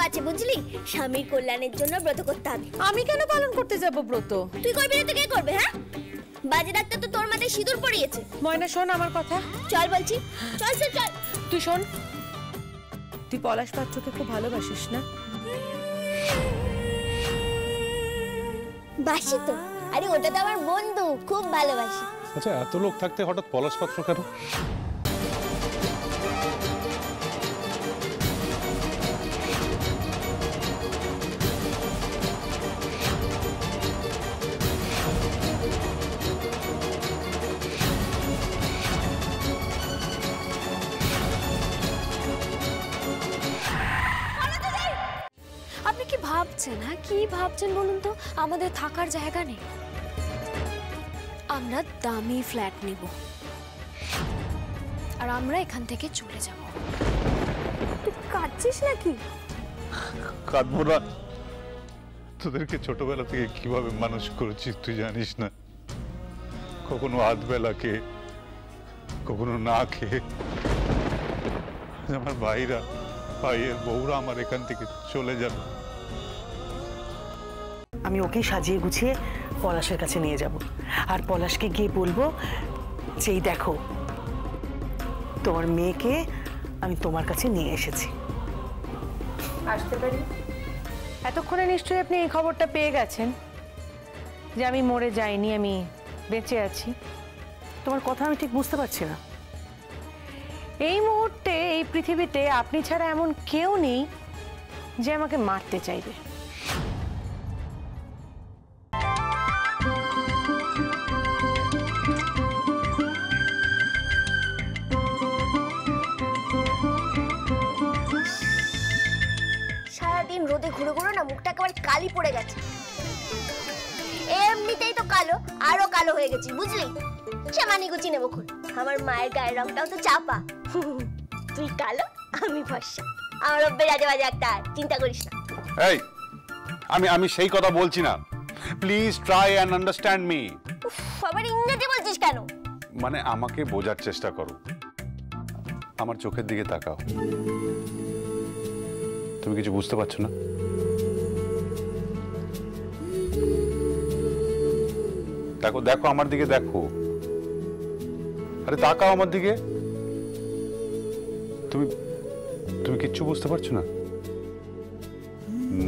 আছে বুঝলি, স্বামীর কল্যাণের জন্য ব্রত করতে হবে। আমি কেন পালন করতে যাব ব্রত? তুই করবি না তো কে করবে? হ্যাঁ, বাজে ডাক্তার তো তোর মাথায় সিঁদুর পরিয়েছে। ময়না শোন আমার কথা, চল বলছি, চল চল চল। তুই শোন, তুই পলাশ পাত্রকে খুব ভালোবাসিস না? বাসি তো, আরে ওটা তো আমার বন্ধু, খুব ভালোবাসি। আচ্ছা, এত লোক থাকতে হঠাৎ পলাশ পাত্র কেন? আপনি কি ভাবছেন? হ্যাঁ, কি ভাবছেন বলুন তো? আমাদের থাকার জায়গা নেই, আমরা দামি ফ্ল্যাট নেব আর আমরা এখান থেকে চলে যাব। তুই কাঁদছিস নাকি? কাঁদবো না, তোদেরকে ছোটবেলা থেকে কিভাবে মানুষ করেছিস তুই জানিস না। কখনো আধ বেলা খেয়ে, কখনো না খেয়ে। আমার ভাইয়ের বউরা আমার এখান থেকে চলে যাবে। আমি ওকে সাজিয়ে গুছিয়ে পলাশের কাছে নিয়ে যাব, আর পলাশকে গিয়ে বলবো যে এই দেখো তোমার মেয়েকে আমি তোমার কাছে নিয়ে এসেছি। আসতে পারি? এতক্ষণে নিশ্চয়ই আপনি এই খবরটা পেয়ে গেছেন যে আমি মরে যাইনি, আমি বেঁচে আছি। তোমার কথা আমি ঠিক বুঝতে পারছি না। এই মুহূর্তে এই পৃথিবীতে আপনি ছাড়া এমন কেউ নেই যে আমাকে মারতে চাইবে। সারাদিন রোদে ঘুরে ঘুরে না মুখটা একেবারে কালি পড়ে গেছে। এমনিতেই তো কালো, আরো কালো হয়ে গেছি বুঝলি। সে মানি গুছি নেবো খুন। আমার মায়ের গায়ের রংটাও তো চাপা। তুই কালো, আমি ফর্সা, আমার অব্বে রাজা বাজে একটা, চিন্তা করিস না। এই, আমি সেই কথা বলছি না। Please try and understand me. আবার ইংরেজি বলছিস কেন? মানে আমাকে বোঝার চেষ্টা করো, আমার চোখের দিকে তাকাও। তুমি কিছু বুঝতে পারছো না? দেখো দেখো আমার দিকে দেখো, আরে তাকাও আমার দিকে। তুমি কিচ্ছু বুঝতে পারছো না?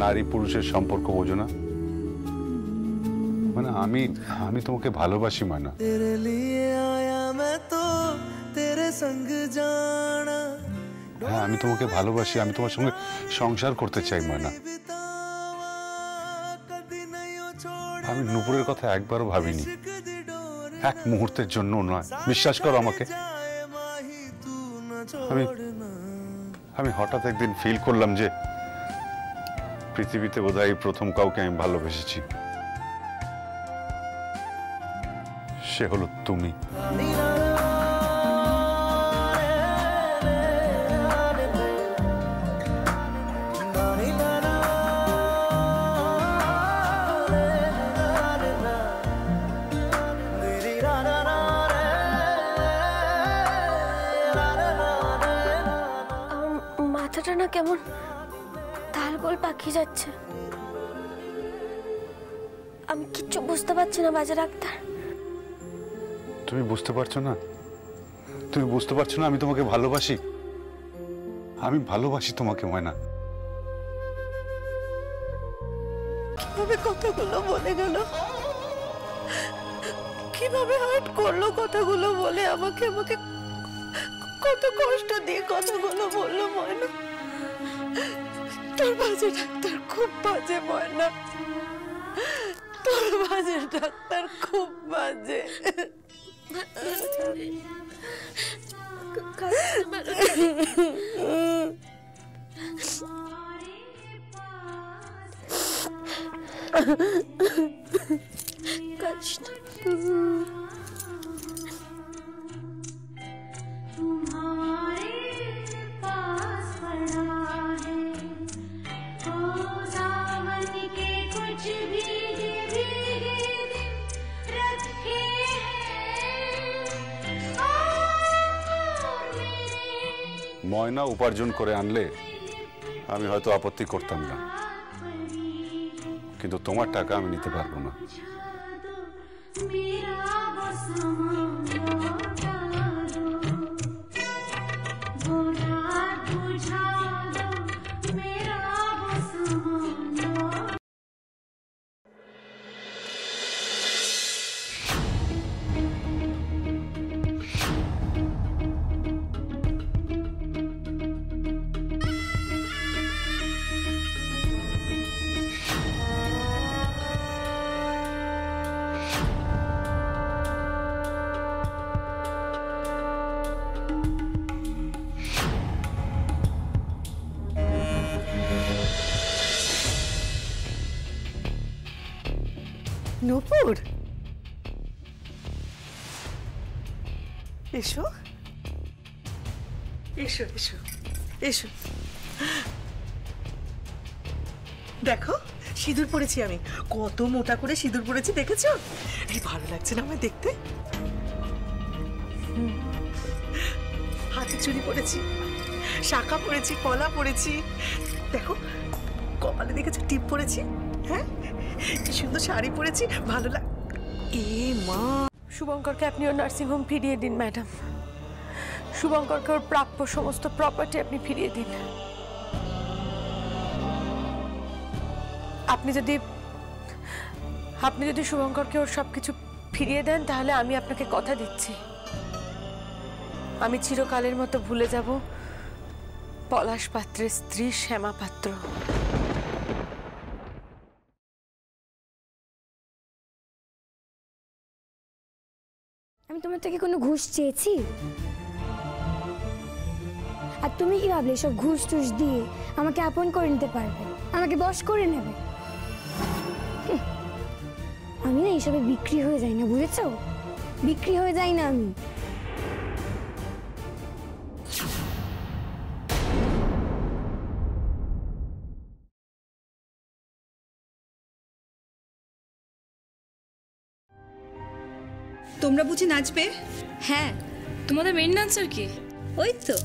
নারী পুরুষের সম্পর্ক বোঝো না? মানে আমি তোমাকে ভালোবাসি মানা। হ্যাঁ, আমি তোমাকে ভালোবাসি, আমি তোমার সঙ্গে সংসার করতে চাই মানা। আমি নূপুরের কথা একবারও ভাবিনি, এক মুহূর্তের জন্য নয়। বিশ্বাস করো আমাকে। আমি হঠাৎ একদিন ফিল করলাম যে পৃথিবীতে বোধহয় প্রথম কাউকে আমি ভালোবেসেছি, সে হলো তুমি। মাথাটা না কেমন তালগোল পাখি যাচ্ছে, আমি কিচ্ছু বুঝতে পারছি না বাজে ডাক্তার। তুমি বুঝতে পারছো না? তুমি বুঝতে পারছো না আমি তোমাকে ভালোবাসি? আমি ভালোবাসি তোমাকে ময়না। কিভাবে কথাগুলো বলে গেল, কিভাবে হার্ট করলো কথাগুলো বলে, আমাকে কত কষ্ট দিয়ে কথাগুলো বললো ময়না। তোর বাজে ডাক্তার খুব বাজে ময়না, তোর বাজে ডাক্তার খুব বাজে। ময়না উপার্জন করে আনলে আমি হয়তো আপত্তি করতাম না, কিন্তু তোমার টাকা আমি নিতে পারবো না। নূপুর, এসো এসো এসো এসো। দেখো সিঁদুর পরেছি আমি, কত মোটা করে সিঁদুর পরেছি দেখেছো? এই ভালো লাগছে না আমায় দেখতে? হাতে চুড়ি পরেছি, শাঁখা পরেছি, কলা পরেছি, দেখো কপালে দেখেছো টিপ পরেছি। হ্যাঁ, কি সুন্দর শাড়ি পরেছি, ভালো লাগ। এ মা, শুভঙ্করকে আপনি ওর নার্সিংহোম ফিরিয়ে দিন ম্যাডাম। শুভঙ্করকে ওর প্রাপ্য সমস্ত প্রপার্টি আপনি ফিরিয়ে দিন। আপনি যদি শুভঙ্করকে ওর সবকিছু ফিরিয়ে দেন, তাহলে আমি আপনাকে কথা দিচ্ছি, আমি চিরকালের মতো ভুলে যাব পলাশ পাত্রের স্ত্রী শ্যামা পাত্র। আমি তোমার থেকে কোনো ঘুষ চেয়েছি? আর তুমি কি ভাবলে সব ঘুষ টুস দিয়ে আমাকে আপন করে নিতে পারবে, আমাকে বশ করে নেবে? আমি না এইসবে বিক্রি হয়ে যাই না, বুঝেছো? বিক্রি হয়ে যাই না আমি। তোমরা বুঝি নাচবে? হ্যাঁ, তোমাদের মেইন ডান্সার কি? ওই তো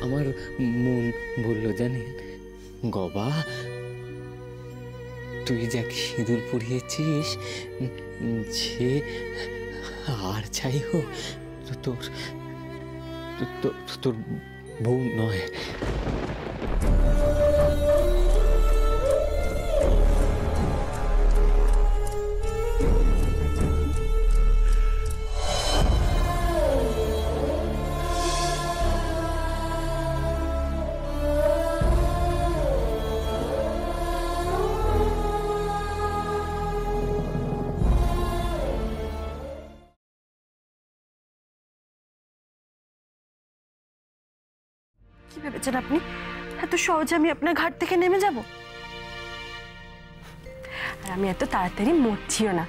আমার মন বলল জানেন গবা, তুই যাকে সিঁদুর পরিয়েছিস সে আর চাই হোক তোর তোর বউ নয়। কি ভেবেছেন আপনি এত সহজে আমি আপনার ঘাট থেকে নেমে যাব? আর আমি এত তাড়াতাড়ি মরছিও না।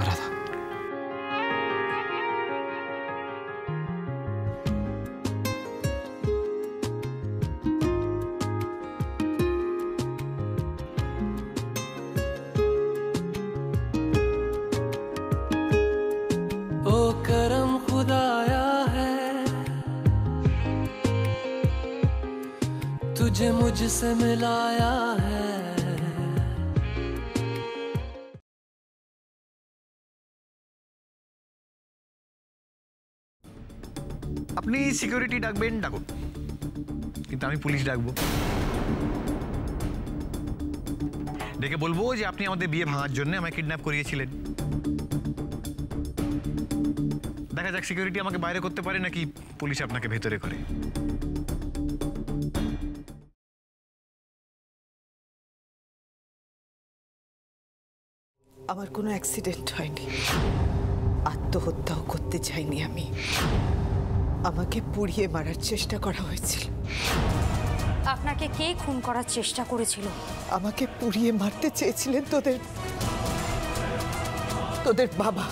রাধা, ओ करम खुदाया है तुझे मुझसे मिलाया है। আপনি সিকিউরিটি ডাকবেন ডাকুন, কিন্তু আমি পুলিশ ডাকবো। ডেকে বলবো যে আপনি আমাদের বিয়ে ভাঙার জন্য আমায় কিডন্যাপ করিয়েছিলেন। দেখা যাক সিকিউরিটি আমাকে বাইরে করতে পারে নাকি পুলিশ আপনাকে ভেতরে করে। আমার কোনো অ্যাক্সিডেন্ট হয়নি, আত্মহত্যাও করতে চাইনি আমি। আমাকে পুড়িয়ে মারার চেষ্টা করা হয়েছিল। আপনাকে কে খুন করার চেষ্টা করেছিল? আমাকে পুড়িয়ে মারতে চেয়েছিলেন তোদের বাবা।